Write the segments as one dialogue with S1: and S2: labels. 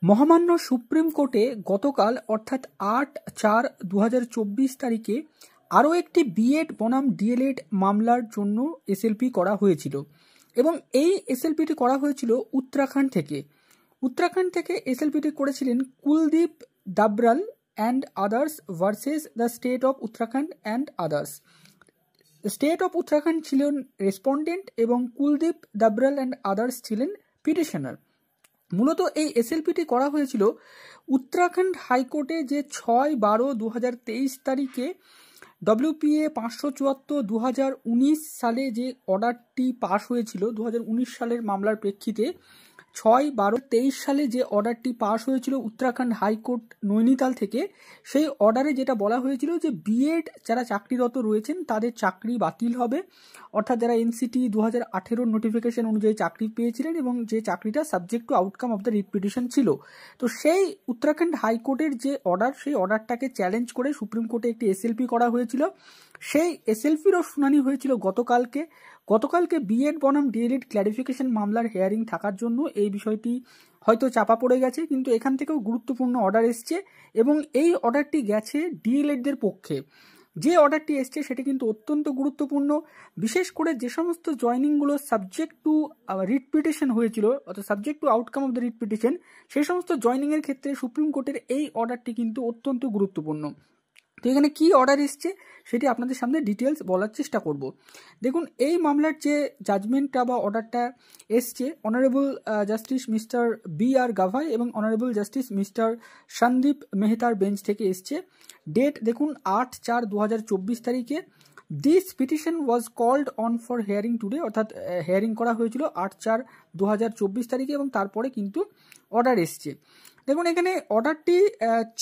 S1: মহামান্য সুপ্রিম কোর্টে গতকাল অর্থাৎ 8/4/2024 তারিখে আরও একটি বিএড বনাম ডিএলএড মামলার জন্য এসএলপি করা হয়েছিল এবং এই এসএলপিটি করা হয়েছিল উত্তরাখণ্ড থেকে এসএলপিটি করেছিলেন Kuldeep Dabral and others versus the state of Uttarakhand and others. State of Uttarakhand ছিলেন রেসপন্ডেন্ট এবং কুলদীপ দাবরাল অ্যান্ড আদার্স ছিলেন পিটিশনার। মূলত এই এসএলপিটি করা হয়েছিল উত্তরাখণ্ড হাইকোর্টে যে 6/12/2023 তারিখে WPA 574/2019 সালে যে অর্ডারটি পাশ হয়েছিল 2019 সালের মামলার প্রেক্ষিতে 6/12/23 সালে যে অর্ডারটি পাশ হয়েছিল উত্তরাখণ্ড হাইকোর্ট নৈনিতাল থেকে, সেই অর্ডারে যেটা বলা হয়েছিল যে বিএড যারা চাকরিরত রয়েছেন তাদের চাকরি বাতিল হবে, অর্থাৎ যারা NCT 2018 নোটিফিকেশন অনুযায়ী চাকরি পেয়েছিলেন এবং যে চাকরিটা subject to outcome of the writ petition ছিল। তো সেই উত্তরাখণ্ড হাইকোর্টের যে অর্ডার, সেই অর্ডারটাকে চ্যালেঞ্জ করে সুপ্রিম কোর্টে একটি এসএলপি করা হয়েছিল। সেই এসএলপিরও শুনানি হয়েছিল গতকালকে বিএড বনাম ডিএলএড ক্ল্যারিফিকেশন মামলার হেয়ারিং থাকার জন্য এই বিষয়টি হয়তো চাপা পড়ে গেছে, কিন্তু এখান থেকেও গুরুত্বপূর্ণ অর্ডার এসছে এবং এই অর্ডারটি গেছে ডিএলএডদের পক্ষে। যে অর্ডারটি এসছে সেটি কিন্তু অত্যন্ত গুরুত্বপূর্ণ, বিশেষ করে যে সমস্ত জয়নিংগুলো সাবজেক্ট টু রিট পিটিশন হয়েছিল অর্থাৎ subject to outcome of the writ petition, সেই সমস্ত জয়নিংয়ের ক্ষেত্রে সুপ্রিম কোর্টের এই অর্ডারটি কিন্তু অত্যন্ত গুরুত্বপূর্ণ। তো এখানে কি অর্ডার এসছে সেটি আপনাদের সামনে ডিটেলস বলার চেষ্টা করব। দেখুন, এই মামলার যে জাজমেন্টটা বা অর্ডারটা এসছে honourable justice mister BR Gavai এবং অনারেবল জাস্টিস মিস্টার সন্দীপ মেহতার বেঞ্চ থেকে এসছে। ডেট দেখুন 8/4/2024 তারিখে। This petition was called on for hearing today, অর্থাৎ হেয়ারিং করা হয়েছিল 8/4/2024 তারিখে এবং তারপরে কিন্তু অর্ডার এসছে। দেখুন, এখানে অর্ডারটি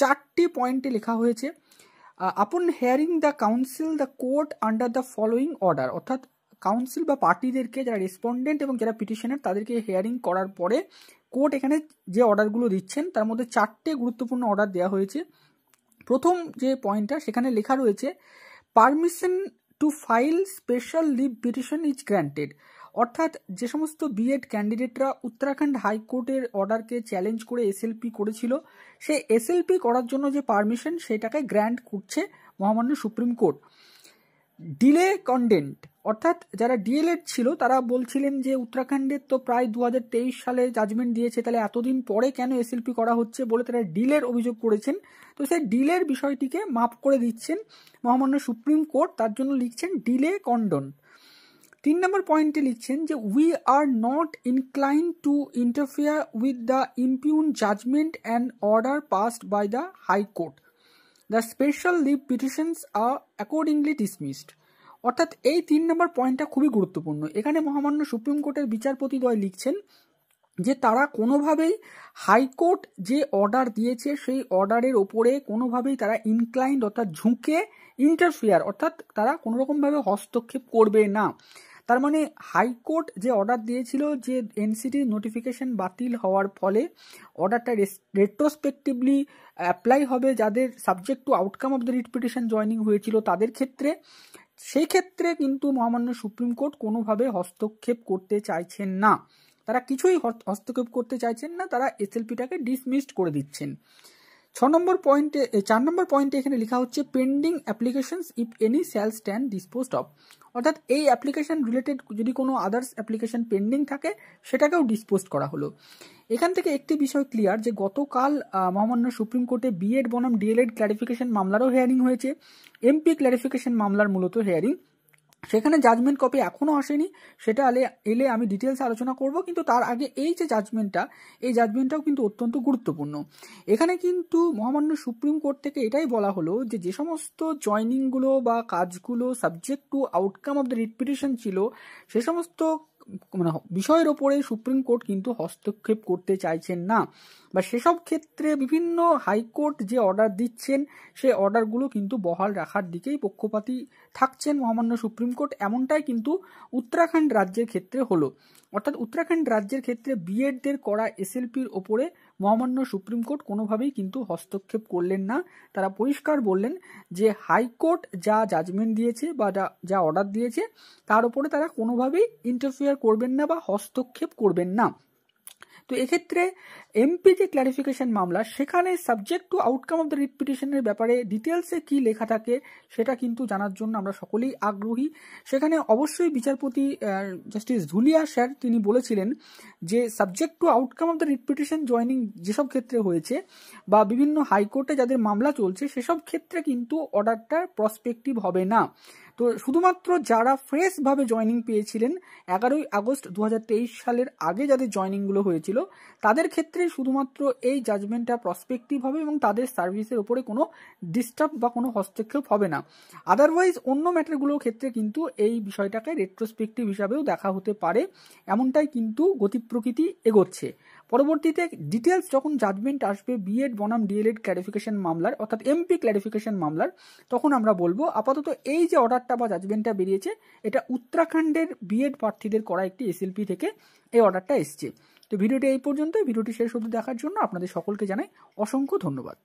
S1: 4টি পয়েন্টে লেখা হয়েছে। আপন hearing the council the court under the following order, অর্থাৎ কাউন্সিল বা পার্টিদেরকে যারা রেসপন্ডেন্ট এবং যারা পিটিশনার তাদেরকে হেয়ারিং করার পরে কোর্ট এখানে যে অর্ডারগুলো দিচ্ছেন তার মধ্যে 4টে গুরুত্বপূর্ণ অর্ডার দেওয়া হয়েছে। প্রথম যে পয়েন্টটা সেখানে লেখা রয়েছে permission to file special leave petition is granted, অর্থাৎ যে সমস্ত বিএড ক্যান্ডিডেটরা উত্তরাখণ্ড হাইকোর্টের অর্ডারকে চ্যালেঞ্জ করে এসএলপি করেছিল, সেই এসএলপি করার জন্য যে পারমিশন সেটাকে গ্র্যান্ট করছে মহামান্য সুপ্রিম কোর্ট। ডিলে কন্ডেন্ট, অর্থাৎ যারা ডিএলএড ছিল তারা বলছিলেন যে উত্তরাখণ্ডের তো প্রায় 2023 সালে জাজমেন্ট দিয়েছে, তাহলে এতদিন পরে কেন এসএলপি করা হচ্ছে বলে তারা ডিলের অভিযোগ করেছেন। তো সেই ডিলের বিষয়টিকে মাফ করে দিচ্ছেন মহামান্য সুপ্রিম কোর্ট, তার জন্য লিখছেন ডিলে কন্ডন। 3 নম্বর পয়েন্টে লিখছেন যে we are not incline to interfere with the impugned judgment and order passed by the high court. The special leave petitions are accordingly dismissed, অর্থাৎ এই 3 নম্বর পয়েন্টটা খুবই গুরুত্বপূর্ণ। এখানে মহামান্য সুপ্রিম কোর্টের বিচারপতিদ্বয় লিখছেন যে তারা কোনোভাবেই হাইকোর্ট যে অর্ডার দিয়েছে সেই অর্ডারের ওপরে কোনোভাবেই তারা ইনক্লাইন্ড অর্থাৎ ঝুঁকে ইন্টারফেয়ার অর্থাৎ তারা কোনোরকমভাবে হস্তক্ষেপ করবে না। তার মানে হাইকোর্ট যে অর্ডার দিয়েছিল যে NCT নোটিফিকেশন বাতিল হওয়ার ফলে অর্ডারটা রেট্রোস্পেক্টিভলি অ্যাপ্লাই হবে যাদের subject to outcome of the writ petition joining হয়েছিল তাদের ক্ষেত্রে, সেই ক্ষেত্রে কিন্তু মহামান্য সুপ্রিম কোর্ট কোনোভাবে হস্তক্ষেপ করতে চাইছেন না। তারা কিছুই হস্তক্ষেপ করতে চাইছেন না, তারা এসএলপিটাকে ডিসমিসড করে দিচ্ছেন। 4 নম্বর পয়েন্টে এখানে লেখা হচ্ছে pending applications if any shall stand disposed of, অর্থাৎ এই অ্যাপ্লিকেশন রিলেটেড যদি কোনো আদার্স অ্যাপ্লিকেশন পেন্ডিং থাকে সেটাকেও ডিসপোজ করা হলো। এখান থেকে একটি বিষয় ক্লিয়ার যে গতকাল মহামান্য সুপ্রিম কোর্টে বিএড বনাম ডিএলএড ক্ল্যারিফিকেশন মামলারও হেয়ারিং হয়েছে, MP ক্ল্যারিফিকেশন মামলার মূলত হেয়ারিং। সেখানে জাজমেন্ট কপি এখনও আসেনি, সেটা এলে আমি ডিটেলস আলোচনা করব, কিন্তু তার আগে এই যে জাজমেন্টটাও কিন্তু অত্যন্ত গুরুত্বপূর্ণ। এখানে কিন্তু মহামান্য সুপ্রিম কোর্ট থেকে এটাই বলা হলো যে সমস্ত জয়নিংগুলো বা কাজগুলো subject to outcome of the writ petition ছিল সে সমস্ত বিষয়ের ওপরে সুপ্রিম কোর্ট কিন্তু হস্তক্ষেপ করতে চাইছেন না, বা সেসব ক্ষেত্রে বিভিন্ন হাইকোর্ট যে অর্ডার দিচ্ছেন সেই অর্ডারগুলো কিন্তু বহাল রাখার দিকেই পক্ষপাতী থাকছেন মহামান্য সুপ্রিম কোর্ট। এমনটাই কিন্তু উত্তরাখণ্ড রাজ্যের ক্ষেত্রে হলো, অর্থাৎ উত্তরাখণ্ড রাজ্যের ক্ষেত্রে বিএডদের করা এসএলপির ওপরে মহামান্য সুপ্রিম কোর্ট কোনোভাবেই কিন্তু হস্তক্ষেপ করলেন না। তারা পরিষ্কার বললেন যে হাইকোর্ট যা জাজমেন্ট দিয়েছে বা যা অর্ডার দিয়েছে তার উপরে তারা কোনোভাবেই ইন্টারফেয়ার করবেন না বা হস্তক্ষেপ করবেন না। তো এক্ষেত্রে এমপি যে ক্ল্যারিফিকেশন মামলা, সেখানে subject to outcome of the writ পিটিশনের ব্যাপারে ডিটেলসে কি লেখা থাকে সেটা কিন্তু জানার জন্য আমরা সকলেই আগ্রহী। সেখানে অবশ্যই বিচারপতি জাস্টিস ধুলিয়া স্যার তিনি বলেছিলেন যে subject to outcome of the writ petition joining যেসব ক্ষেত্রে হয়েছে বা বিভিন্ন হাইকোর্টে যাদের মামলা চলছে সেসব ক্ষেত্রে কিন্তু অর্ডারটা প্রসপেক্টিভ হবে না। তো শুধুমাত্র যারা ফ্রেশভাবে জয়নিং পেয়েছিলেন 11ই আগস্ট 2023 সালের আগে যাদের জয়নিংগুলো হয়েছিল তাদের ক্ষেত্রে শুধুমাত্র এই জাজমেন্টটা প্রসপেক্টিভ হবে এবং তাদের সার্ভিসের উপরে কোনো ডিস্টার্ব বা কোনো হস্তক্ষেপ হবে না। আদারওয়াইজ অন্য ম্যাটারগুলোর ক্ষেত্রে কিন্তু এই বিষয়টাকে রেট্রোস্পেক্টিভ হিসাবেও দেখা হতে পারে, এমনটাই কিন্তু গতি প্রকৃতি এগোচ্ছে। পরবর্তীতে ডিটেলস যখন জাজমেন্ট আসবে বিএড বনাম ডিএলএড ক্ল্যারিফিকেশন মামলার অর্থাৎ এমপি ক্ল্যারিফিকেশন মামলার, তখন আমরা বলবো। আপাতত এই যে অর্ডারটা বা জাজমেন্টটা বেরিয়েছে এটা উত্তরাখণ্ডের বিএড প্রার্থীদের করা একটি এসএলপি থেকে এই অর্ডারটা এসছে। তো ভিডিওটি এই পর্যন্ত। ভিডিওটি শেষ অবধি দেখার জন্য আপনাদের সকলকে জানাই অসংখ্য ধন্যবাদ।